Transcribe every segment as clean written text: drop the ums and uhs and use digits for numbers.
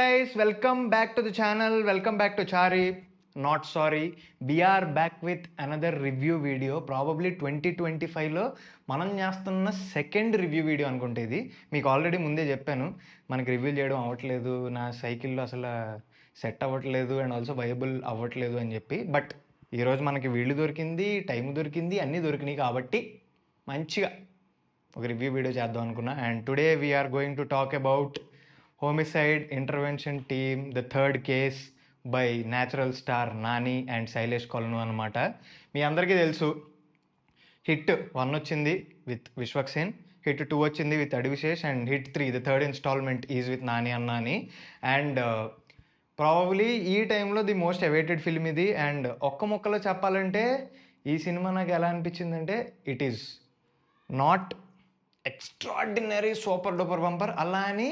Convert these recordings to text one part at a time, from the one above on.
guys, welcome back to the channel. Welcome back to Chari. Not sorry. We are back with another review video. Probably 2025లో మనం చేస్తున్న second review video అనుకుంటే ఇది. మీకు already ముందే చెప్పాను, మనకి రివ్యూ చేయడం అవ్వట్లేదు, నా సైకిల్లో అసలు సెట్ అవ్వట్లేదు అండ్ ఆల్సో వైబుల్ అవ్వట్లేదు అని చెప్పి. బట్ ఈరోజు మనకి వీళ్ళు దొరికింది, టైం దొరికింది, అన్నీ దొరికినాయి కాబట్టి మంచిగా ఒక రివ్యూ వీడియో చేద్దాం అనుకున్నా. And today we're going to talk about homicide intervention team the third case by natural star Nani and Shailesh Kolanu అనమాట. మీ అందరికీ తెలుసు, హిట్ 1 వచ్చింది విత్ విశ్వక్సేన్, హిట్ 2 వచ్చింది with Adivi Sesh, and hit 3 the third installment is with Nani అన్న అని. అండ్ ప్రాబబ్లీ ఈ టైంలో ది మోస్ట్ అవైటెడ్ ఫిల్మ్ ఇది. అండ్ ఒక్క ముక్కలో చెప్పాలంటే ఈ సినిమా నాకు ఎలా అనిపించిందంటే, it is not extraordinary super duper bumper, అలా అని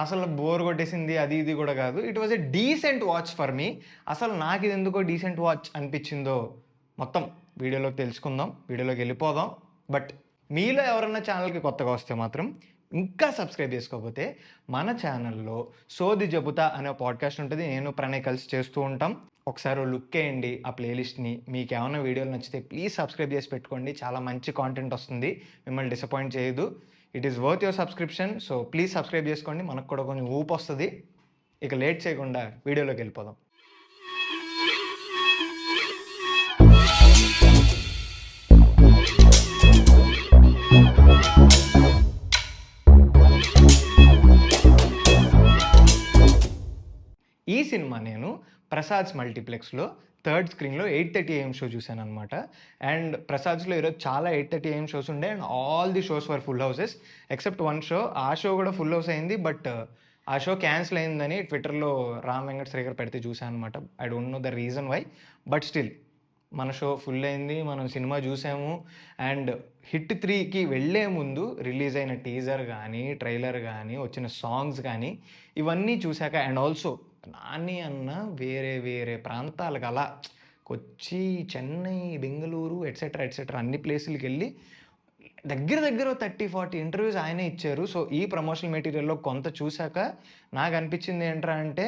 అసలు బోర్ కొట్టేసింది అది ఇది కూడా కాదు. It was a decent watch for me. అసలు నాకు ఇది ఎందుకో డీసెంట్ వాచ్ అనిపించిందో మొత్తం వీడియోలోకి తెలుసుకుందాం, వీడియోలోకి వెళ్ళిపోదాం. బట్ మీలో ఎవరన్నా ఛానల్కి కొత్తగా వస్తే మాత్రం ఇంకా సబ్స్క్రైబ్ చేసుకోకపోతే మన ఛానల్లో సోది జబుతా అనే పాడ్కాస్ట్ ఉంటుంది, నేను ప్రణయ్ కలిసి చేస్తూ ఉంటాం. ఒకసారి లుక్ వేయండి ఆ ప్లేలిస్ట్ని. మీకు ఏమైనా వీడియోలు నచ్చితే ప్లీజ్ సబ్స్క్రైబ్ చేసి పెట్టుకోండి, చాలా మంచి కాంటెంట్ వస్తుంది, మిమ్మల్ని డిసప్పాయింట్ చేయదు. It is worth your subscription. So please subscribe చేసుకోండి, మనకు కూడా కొంచెం ఊపు వస్తుంది. ఇక లేట్ చేయకుండా వీడియోలోకి వెళ్ళిపోదాం. ఈ సినిమా నేను ప్రసాద్స్ మల్టీప్లెక్స్లో థర్డ్ స్క్రీన్లో 8:30 AM షో చూశాను అనమాట. అండ్ ప్రసాద్స్లో ఈరోజు చాలా 8:30 AM షోస్ ఉండే, and all the shows for full houses except one show. ఆ షో కూడా ఫుల్ హౌస్ అయింది, బట్ ఆ షో క్యాన్సిల్ అయిందని ట్విట్టర్లో రామ్ వెంకట్ శ్రీకర్ పెడితే చూశాను అనమాట. I don't know the reason why, but still మన షో ఫుల్ అయింది, మనం సినిమా చూసాము. అండ్ హిట్ 3కి వెళ్ళే ముందు రిలీజ్ అయిన టీజర్ కానీ, ట్రైలర్ కానీ, వచ్చిన సాంగ్స్ కానీ ఇవన్నీ చూశాక, అండ్ ఆల్సో నాని అన్న వేరే వేరే ప్రాంతాలకు అలా కొచ్చి, చెన్నై, బెంగళూరు ఎట్సెట్రా ఎట్సెట్రా అన్ని ప్లేసులకి వెళ్ళి దగ్గర 30-40 ఇంటర్వ్యూస్ ఆయనే ఇచ్చారు. సో ఈ ప్రమోషనల్ మెటీరియల్లో కొంత చూశాక నాకు అనిపించింది ఏంట్రా అంటే,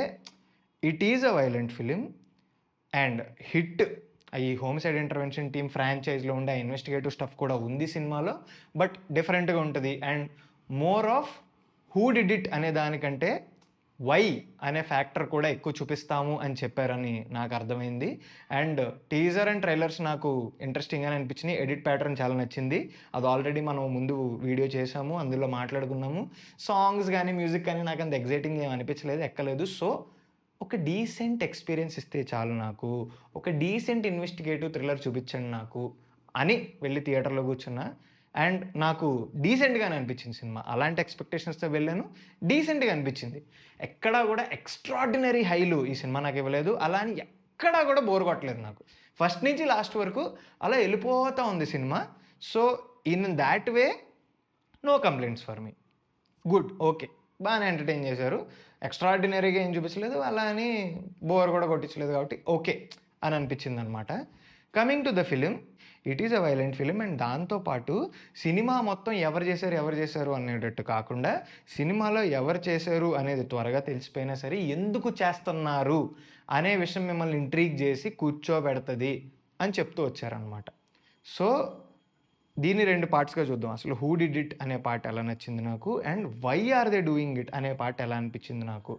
it is a violent film. And hit ఈ హోమిసైడ్ ఇంటర్వెన్షన్ టీమ్ ఫ్రాంచైజ్లో ఉండే ఇన్వెస్టిగేటివ్ స్టఫ్ కూడా ఉంది సినిమాలో, బట్ డిఫరెంట్గా ఉంటుంది. And more of who did it అనే దానికంటే వై అనే ఫ్యాక్టర్ కూడా ఎక్కువ చూపిస్తాము అని చెప్పారని నాకు అర్థమైంది. అండ్ టీజర్ అండ్ ట్రైలర్స్ నాకు ఇంట్రెస్టింగ్గానే అనిపించినాయి. ఎడిట్ ప్యాటర్న్ చాలా నచ్చింది, అది ఆల్రెడీ మనం ముందు వీడియో చేసాము, అందులో మాట్లాడుకున్నాము. సాంగ్స్ కానీ మ్యూజిక్ కానీ నాకు అంత ఎగ్జైటింగ్ ఏమి అనిపించలేదు, ఎక్కలేదు. సో ఒక డీసెంట్ ఎక్స్పీరియన్స్ ఇస్తే చాలు నాకు, ఒక డీసెంట్ ఇన్వెస్టిగేటివ్ థ్రిల్లర్ చూపించండి నాకు అని వెళ్ళి థియేటర్లో కూర్చున్నా. అండ్ నాకు డీసెంట్గానే అనిపించింది సినిమా. అలాంటి ఎక్స్పెక్టేషన్స్తో వెళ్ళాను, డీసెంట్గా అనిపించింది. ఎక్కడా కూడా ఎక్స్ట్రాడినరీ హైలు ఈ సినిమా నాకు ఇవ్వలేదు, అలా అని ఎక్కడా కూడా బోర్ కొట్టలేదు నాకు. ఫస్ట్ నుంచి లాస్ట్ వరకు అలా వెళ్ళిపోతూ ఉంది cinema. So in that way no complaints for me, good, okay, బాగానే ఎంటర్టైన్ చేశారు. ఎక్స్ట్రాడినరీగా ఏం చూపించలేదు, అలా అని బోర్ కూడా కొట్టించలేదు, కాబట్టి ఓకే అని అనిపించింది అనమాట. Coming to the film, it is a violent film. And దాంతోపాటు సినిమా మొత్తం ఎవరు చేశారు అనేటట్టు కాకుండా, సినిమాలో ఎవరు చేశారు అనేది త్వరగా తెలిసిపోయినా సరే ఎందుకు చేస్తున్నారు అనే విషయం మిమ్మల్ని ఇంట్రీగ్ చేసి కూర్చోబెడుతుంది అని చెప్తూ వచ్చారనమాట. సో దీన్ని 2 పార్ట్స్గా చూద్దాం. అసలు హూ డిడ్ ఇట్ అనే పార్ట్ ఎలా నచ్చింది నాకు, and why are they doing it అనే పార్ట్ ఎలా అనిపించింది నాకు.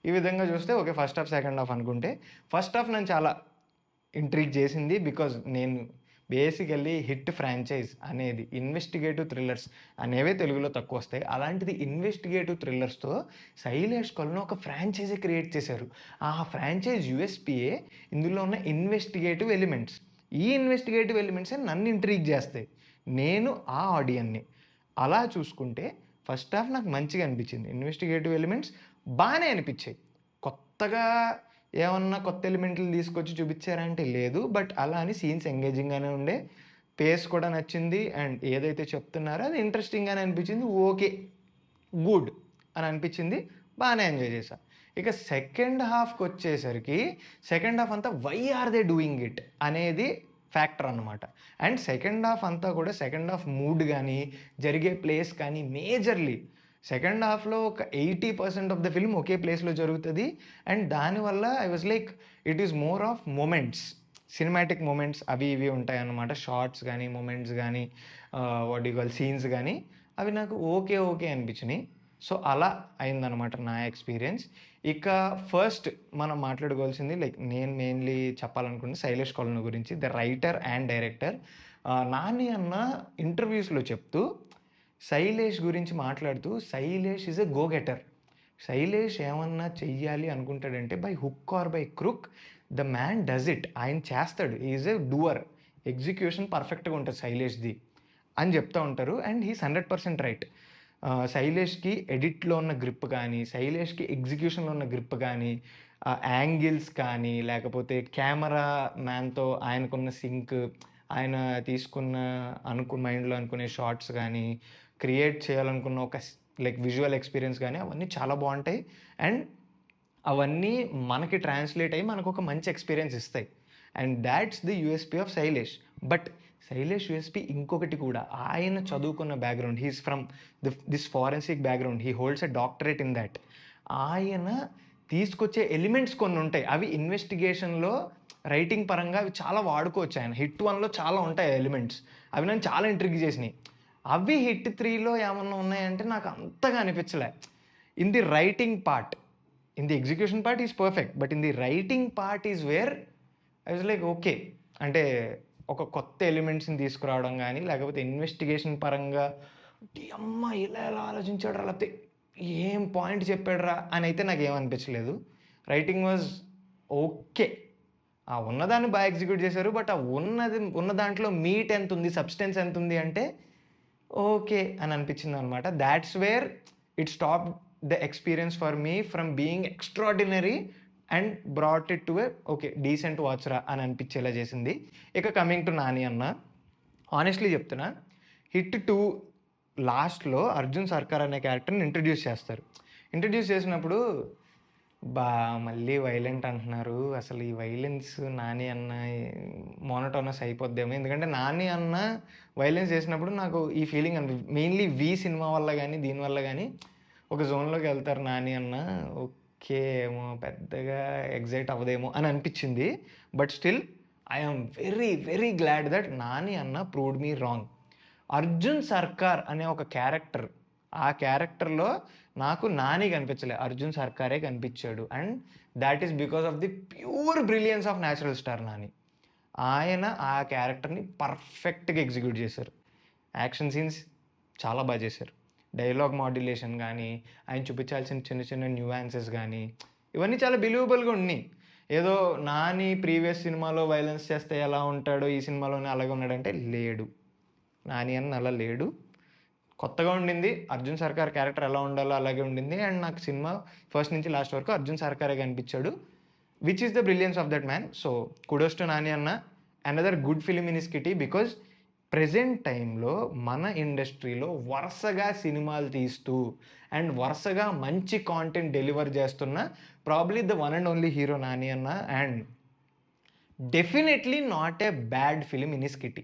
ఈ విధంగా చూస్తే okay, first half second half అనుకుంటే, ఫస్ట్ హాఫ్ నన్ను చాలా ఇంట్రీగ్ చేసింది. బికాజ్ నేను బేసికల్లీ హిట్ ఫ్రాంచైజ్ అనేది ఇన్వెస్టిగేటివ్ థ్రిల్లర్స్ అనేవే తెలుగులో తక్కువ వస్తాయి. అలాంటిది ఇన్వెస్టిగేటివ్ థ్రిల్లర్స్తో శైలేష్ కొలను ఒక ఫ్రాంచైజీ క్రియేట్ చేశారు. ఆ ఫ్రాంచైజ్ యూఎస్పీఏ ఇందులో ఉన్న ఇన్వెస్టిగేటివ్ ఎలిమెంట్స్. ఈ ఇన్వెస్టిగేటివ్ ఎలిమెంట్సే నన్ను ఇంట్రీగ్ చేస్తాయి, నేను ఆ ఆడియన్ని. అలా చూసుకుంటే ఫస్ట్ హాఫ్ నాకు మంచిగా అనిపించింది, ఇన్వెస్టిగేటివ్ ఎలిమెంట్స్ బాగానే అనిపించాయి. కొత్తగా ఏమన్నా కొత్త ఎలిమెంట్లు తీసుకొచ్చి చూపించారంటే లేదు, బట్ అలా అని సీన్స్ ఎంగేజింగ్గానే ఉండే, పేస్ కూడా నచ్చింది. అండ్ ఏదైతే చెప్తున్నారో అది ఇంట్రెస్టింగ్గానే అనిపించింది, ఓకే గుడ్ అని అనిపించింది, బాగానే ఎంజాయ్ చేశా. ఇక సెకండ్ హాఫ్కి వచ్చేసరికి, సెకండ్ హాఫ్ అంతా why are they doing it అనేది ఫ్యాక్టర్ అనమాట. అండ్ సెకండ్ హాఫ్ అంతా కూడా, సెకండ్ హాఫ్ మూడ్ కానీ జరిగే ప్లేస్ కానీ మేజర్లీ సెకండ్ హాఫ్‌లో ఒక 80% ఆఫ్ ద ఫిల్మ్ ఒకే ప్లేస్‌లో జరుగుతది. అండ్ దానివల్ల I was like it is more of moments. Cinematic moments అవి ఇవి ఉంటాయన్నమాట. షార్ట్స్ గానీ, మొమెంట్స్ గానీ, వాట్ యూ కాల్ సీన్స్ గానీ, అవి నాకు ఓకే, ఓకే అనిపించినియి. సో, అలా అయిందనమాట నా ఎక్స్‌పీరియన్స్. ఇక ఫస్ట్ మనం మాట్లాడుకోవాల్సింది లైక్ నేను మెయిన్‌లీ చెప్పాలనుకుంది 'శైలేష్ కొలను' గురించి. The writer and director. 'Nani' అన్న ఇంటర్వ్యూస్‌లో చెప్తూ, శైలేష్ గురించి మాట్లాడుతూ, Sailesh is a go getter. Sailesh ఏమన్నా చెయ్యాలి అనుకుంటాడంటే by hook or by crook the man does it. ఆయన చేస్తాడు. He is a doer. Execution పర్ఫెక్ట్‌గా ఉంటది శైలేష్‌ది అని చెప్తా ఉంటారు. And he is 100% right. శైలేష్‌కి ఎడిట్‌లో ఉన్న గ్రిప్ గానీ, శైలేష్‌కి ఎగ్జిక్యూషన్‌లో ఉన్న గ్రిప్ గానీ, యాంగిల్స్ కానీ, లేకపోతే కెమెరా మ్యాన్‌తో ఆయనకున్న సింక్, ఆయన తీసుకున్న మైండ్‌లో అనుకునే షాట్స్ గానీ, క్రియేట్ చేయాలనుకున్న ఒక లైక్ విజువల్ ఎక్స్‌పీరియన్స్ గానీ, అవన్నీ చాలా బావుంటాయి. అండ్ అవన్నీ మనకి ట్రాన్స్‌లేట్ అయ్యి మనకొక మంచి ఎక్స్‌పీరియన్స్ ఇస్తాయి. And thoughts the USP of Shailesh. But Shailesh USP ఇంకొకటి కూడా. ఆయన చదువుకున్న background, he is from this forensic background. He holds a doctorate in thought. ఆయన తీసుకొచ్చే ఎలిమెంట్స్ కొన్నుంటాయి. అవి ఇన్వెస్టిగేషన్‌లో రైటింగ్ పరంగా అవి చాలా వాడుకోవచ్చు ఆయన. హిట్ 1లో చాలా ఉంటాయి ఎలిమెంట్స్. అవి నన్ను చాలా ఇంట్రిగ్ చేసినాయి. అవి హిట్ 3లో ఏమన్నా ఉన్నాయంటే నాకు అంతగా అనిపించలే. In the writing part, in the execution part is perfect. But in the writing part is where I was like okay. అంటే ఒక కొత్త ఎలిమెంట్స్‌ని తీసుకురావడం గానీ, లేకపోతే ఇన్వెస్టిగేషన్ పరంగా యమ్మ! ఇలా ఎలా ఆలోచించాడురా! లేకపోతే ఏం పాయింట్ చెప్పాడురా! అనైతే నాకేమనిపించలేదు. Writing was okay. ఆ ఉన్నదాన్ని ఎగ్జిక్యూట్ చేశారు. బట్ ఆ ఉన్న దాంట్లో మీట్ ఎంతుంది, సబ్‌స్టెన్స్ ఎంతుంది అంటే ఓకే అని అనిపించిందనమాట. That's where it stopped the experience for me from being extraordinary and brought it to a okay. Decent వాచ్‌రా అని అనిపించేలా చేసింది. ఇక కమింగ్ టు 'నాని' అన్న. హానెస్ట్‌లీ చెప్తున్నా. హిట్ 2 లాస్ట్‌లో అర్జున్ సర్కార్ అనే క్యారెక్టర్‌ని ఇంట్రొడ్యూస్ చేస్తారు. ఇంట్రొడ్యూస్ చేసినప్పుడు మళ్ళీ వైలెంట్ అంటున్నారు. అసలు ఈ వైలెన్స్ 'నాని' అన్న మోనోటోనస్ అయిపోద్దేమో. ఎందుకంటే 'నాని' అన్న వైలెన్స్ చేసినప్పుడు నాకు ఈ ఫీలింగ్ మెయిన్‌లీ 'వి' సినిమా వల్ల గానీ, దీనివల్ల గానీ ఒక జోన్‌లోకి వెళ్తారు 'నాని' అన్న. ఓకే. ఏమో పెద్దగా ఎక్సైట్ అవ్వదేమో అని అనిపించింది. But still I am very, very glad that 'Nani' అన్న ప్రూవ్డ్ మీ రాంగ్. అర్జున్ సర్కార్ అనే ఒక క్యారెక్టర్, ఆ క్యారెక్టర్‌లో నాకు 'నాని' కనిపించలే. అర్జున్ సర్కారే కనిపించాడు. And thought is because of the pure brilliance of natural star 'Nani.' ఆయన ఆ క్యారెక్టర్‌ని పర్ఫెక్ట్‌గా ఎగ్జిక్యూట్ చేశారు. యాక్షన్ సీన్స్ చాలా చేశారు. డైలాగ్ మాడ్యులేషన్ గానీ, ఆయన చూపించాల్సిన చిన్న చిన్న న్యూయాన్సెస్ గానీ, ఇవన్నీ చాలా బిలీవబుల్‌గా ఉన్నాయి. ఏదో 'నాని' ప్రీవియస్ సినిమాలో వైలెన్స్ చేస్తే ఎలా ఉంటాడో, ఈ సినిమాలోనే అలాగే ఉన్నాడంటే లేడు. 'నాని' అన్న అలా లేడు. కొత్తగా ఉండింది. 'అర్జున్ సర్కార్' క్యారెక్టర్ ఎలా ఉండాలో అలాగే ఉండింది. అండ్ నాకు సినిమా ఫస్ట్ నుంచి లాస్ట్ వరకు 'అర్జున్ సర్కారే' కనిపించాడు. Which is the brilliance of that man. So kudos to 'Nani' అన్న. Another good film in his kitty. Because present టైంలో మన ఇండస్ట్రీలో వరుసగా సినిమాలు తీస్తూ అండ్ వరుసగా మంచి కాంటెంట్ డెలివర్ చేస్తున్న probably the one and only hero 'Nani' అన్న. And definitely not a bad film in his kitty.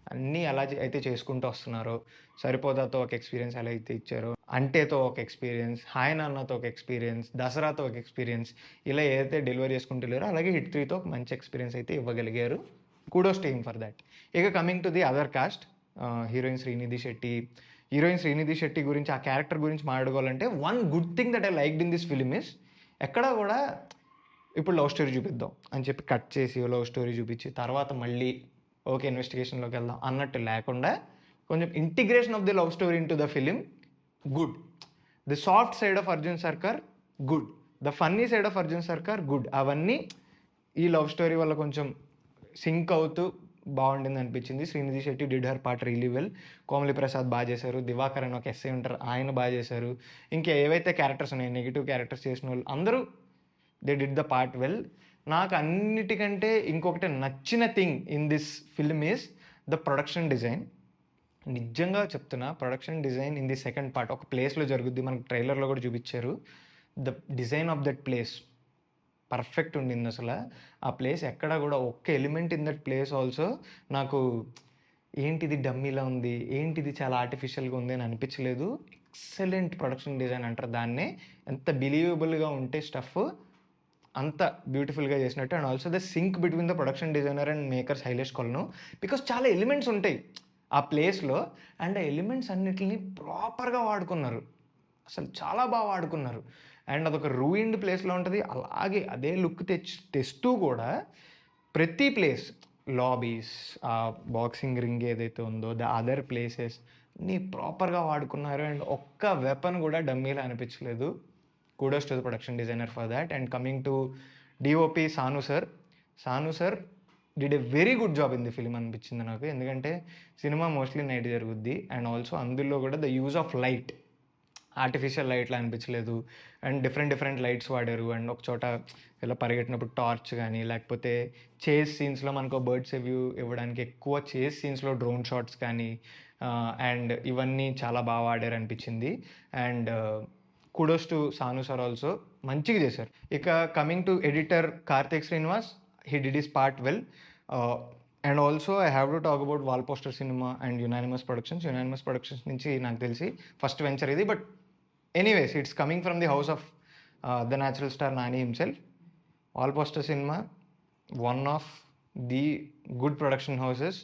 అన్నీ ఎలా అయితే చేసుకుంటూ వస్తున్నారో, 'సరిపోదా'తో ఒక ఎక్స్‌పీరియన్స్ ఎలా అయితే ఇచ్చారో, 'అంటే'తో ఒక ఎక్స్‌పీరియన్స్, 'హాయ్ నాన్న'తో ఒక ఎక్స్‌పీరియన్స్, 'దసరా'తో ఒక ఎక్స్‌పీరియన్స్, ఇలా ఏదైతే డెలివరీ చేసుకుంటూ వెళ్ళారో అలాగే హిట్ 3తో ఒక మంచి ఎక్స్‌పీరియన్స్ అయితే ఇవ్వగలిగారు. Kudos to him for that. ఇక coming to the other cast, heroine Srinidhi Shetty. Heroine Srinidhi Shetty గురించి, ఆ క్యారెక్టర్ గురించి మాట్లాడుకోవాలంటే one good thing that I liked in this film is ఎక్కడా కూడా ఇప్పుడు లవ్ స్టోరీ చూపిద్దాం అని చెప్పి కట్ చేసి లవ్ స్టోరీ చూపించి తర్వాత మళ్ళీ ఓకే ఇన్వెస్టిగేషన్లోకి వెళ్దాం అన్నట్టు లేకుండా కొంచెం integration of the love story into the film good. The soft side of Arjun Sarkar good. The funny side of Arjun Sarkar good. అవన్నీ ఈ లవ్ స్టోరీ వల్ల కొంచెం సింక్ అవుతూ బాగుండింది అనిపించింది. Srinidhi Shetty did her part really well. Komali Prasad బాగా చేశారు. దివాకర్ అని ఒక ఎస్ఐ ఉంటారు, ఆయన బాగా చేశారు. ఇంకా ఏవైతే క్యారెక్టర్స్ ఉన్నాయి నెగిటివ్ క్యారెక్టర్స్ చేసిన వాళ్ళు అందరూ they did the part well. నాకు అన్నిటికంటే ఇంకొకటి నచ్చిన thing in this film is the production design. నిజంగా చెప్తున్నా, production design in the second part ఒక ప్లేస్లో జరుగుద్ది. మనకు ట్రైలర్లో కూడా చూపించారు. The design of that place perfect ఉండింది అసలు. ఆ ప్లేస్ ఎక్కడ కూడా ఒక్క element in that place also నాకు ఏంటిది డమ్మీలా ఉంది, ఏంటిది చాలా ఆర్టిఫిషియల్గా ఉంది అని అనిపించలేదు. ఎక్సలెంట్ ప్రొడక్షన్ డిజైన్ అంటారు దాన్నే. ఎంత బిలీవబుల్‌గా ఉంటే స్టఫ్ అంత బ్యూటిఫుల్‌గా చేసినట్టు. And also the sync between the production designer and makers highlights Kolanu. Because చాలా ఎలిమెంట్స్ ఉంటాయి ఆ ప్లేస్‌లో. అండ్ ఆ ఎలిమెంట్స్ అన్నిటిని ప్రాపర్‌గా వాడుకున్నారు. అసలు చాలా బాగా వాడుకున్నారు. అండ్ అదొక రూయిన్డ్ ప్లేస్‌లో ఉంటది. అలాగే అదే లుక్ తెస్తూ కూడా ప్రతి ప్లేస్, లాబీస్, బాక్సింగ్ రింగ్ ఏదైతే ఉందో, ద అదర్ ప్లేసెస్ అన్నీ ప్రాపర్‌గా వాడుకున్నారు. అండ్ ఒక్క వెపన్ కూడా డమ్మీలా అనిపించలేదు. kudos to the production designer for that. And coming to DOP Sanu sir did a very good job in the film అనిపించింది నాకు. ఎందుకంటే సినిమా మోస్ట్లీ నైట్ జరుగుద్ది. అండ్ ఆల్సో అందులో కూడా the use of light, artificial లైట్లా అనిపించలేదు. అండ్ డిఫరెంట్ లైట్స్ వాడారు. అండ్ ఒక చోట ఇలా పరిగెట్టినప్పుడు టార్చ్ కానీ, లేకపోతే చేస్ సీన్స్లో మనకు బర్డ్స్ వ్యూ ఇవ్వడానికి ఎక్కువ చేస్ సీన్స్లో డ్రోన్ షాట్స్ కానీ, అండ్ ఇవన్నీ చాలా బాగా వాడారు అనిపించింది. And kudos to Sanu sir also, మంచిగా చేశారు. ఇక coming to editor Karthik Srinivas, he did his part well. And also I have to talk about wall poster cinema and unanimous productions నుంచి నాకు తెలిసి ఫస్ట్ వెంచర్ ఇది. But anyways it's coming from the house of the natural star Nani himself. Wall poster cinema one of the good production houses.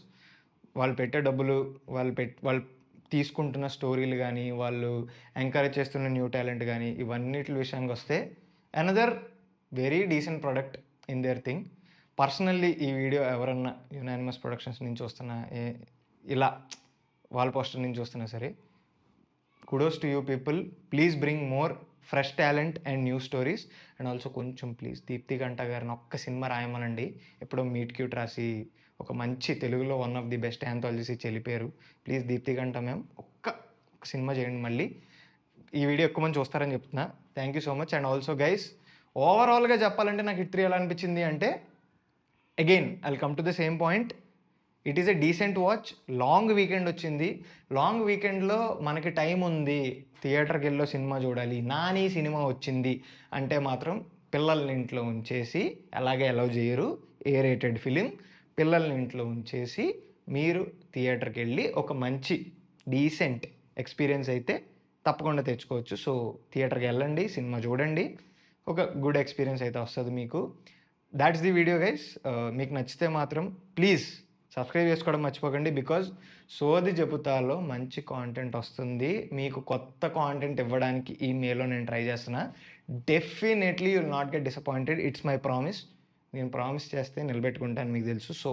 వాళ్ళు పెట్టే డబ్బులు, వాళ్ళు తీసుకుంటున్న స్టోరీలు కానీ, వాళ్ళు ఎంకరేజ్ చేస్తున్న న్యూ టాలెంట్ కానీ, ఇవన్నిటి విషయానికి వస్తే another very decent product in their thing. Personally ఈ వీడియో ఎవరన్నా యునానిమస్ ప్రొడక్షన్స్ నుంచి వస్తున్నా, ఇలా వాల్ పోస్టర్ నుంచి వస్తున్నా సరే, kudos to you people. Please bring more fresh talent and new stories. And also కొంచెం ప్లీజ్ దీప్తి గంట గారిని ఒక్క సినిమా రాయమనండి. ఎప్పుడో మీట్ క్యూట్ రాసి ఒక మంచి తెలుగులో వన్ ఆఫ్ ది బెస్ట్ యాంథాలజీస్ ఇచ్చి వెళ్ళిపోయారు. ప్లీజ్ దీప్తి గంట మ్యామ్ ఒక్క సినిమా చేయండి మళ్ళీ. ఈ వీడియో ఎక్కువ మంది చూస్తారని చెప్తున్నా. Thank you so much. And also guys, ఓవరాల్గా చెప్పాలంటే నాకు హిట్ 3 ఎలా అనిపించింది అంటే, again I'll come to the same point. It is a decent watch. Long weekend వచ్చింది. లాంగ్ వీకెండ్లో మనకి టైం ఉంది, థియేటర్కి వెళ్ళో సినిమా చూడాలి, నాని సినిమా వచ్చింది అంటే మాత్రం పిల్లల్ని ఇంట్లో ఉంచేసి, అలాగే అలౌ చేయరు ఏ రేటెడ్ ఫిలిం, పిల్లల్ని ఇంట్లో ఉంచేసి మీరు థియేటర్కి వెళ్ళి ఒక మంచి డీసెంట్ ఎక్స్పీరియన్స్ అయితే తప్పకుండా తెచ్చుకోవచ్చు. సో థియేటర్కి వెళ్ళండి, సినిమా చూడండి, ఒక గుడ్ ఎక్స్పీరియన్స్ అయితే వస్తుంది మీకు. That's the video guys. మీకు నచ్చితే మాత్రం ప్లీజ్ సబ్స్క్రైబ్ చేసుకోవడం మర్చిపోకండి. బికాజ్ సోది చెబుతాలో మంచి కాంటెంట్ వస్తుంది. మీకు కొత్త కాంటెంట్ ఇవ్వడానికి ఈ మేలో నేను ట్రై చేస్తున్నా. Definitely you will not get disappointed. It's my promise. నేను ప్రామిస్ చేస్తే నిలబెట్టుకుంటాను, మీకు తెలుసు. సో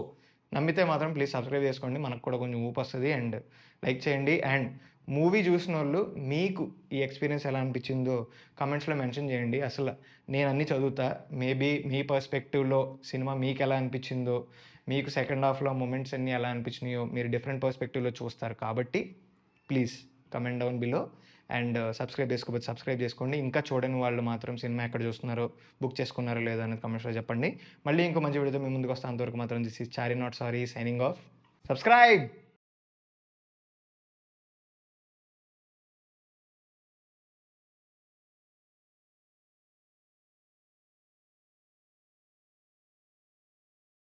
నమ్మితే మాత్రం ప్లీజ్ సబ్స్క్రైబ్ చేసుకోండి, మనకు కూడా కొంచెం ఊపు వస్తుంది. అండ్ లైక్ చేయండి. అండ్ మూవీ చూసిన వాళ్ళు మీకు ఈ ఎక్స్పీరియన్స్ ఎలా అనిపించిందో కమెంట్స్లో మెన్షన్ చేయండి. అసలు నేను అన్నీ చదువుతా. మేబీ మీ పర్స్పెక్టివ్లో సినిమా మీకు ఎలా అనిపించిందో, మీకు సెకండ్ హాఫ్లో మూమెంట్స్ అన్నీ ఎలా అనిపించినాయో మీరు డిఫరెంట్ పర్స్పెక్టివ్లో చూస్తారు. కాబట్టి please comment down below. And subscribe చేసుకోవచ్చు, సబ్స్క్రైబ్ చేసుకోండి. ఇంకా చూడని వాళ్ళు మాత్రం సినిమా ఎక్కడ చూస్తున్నారో, బుక్ చేసుకున్నారో లేదో అనేది కమెంట్స్లో చెప్పండి. మళ్ళీ ఇంకో మంచి వీడియోతో మీ ముందుకు వస్తాను. అంతవరకు మాత్రం this is Chari not sorry signing off. Subscribe.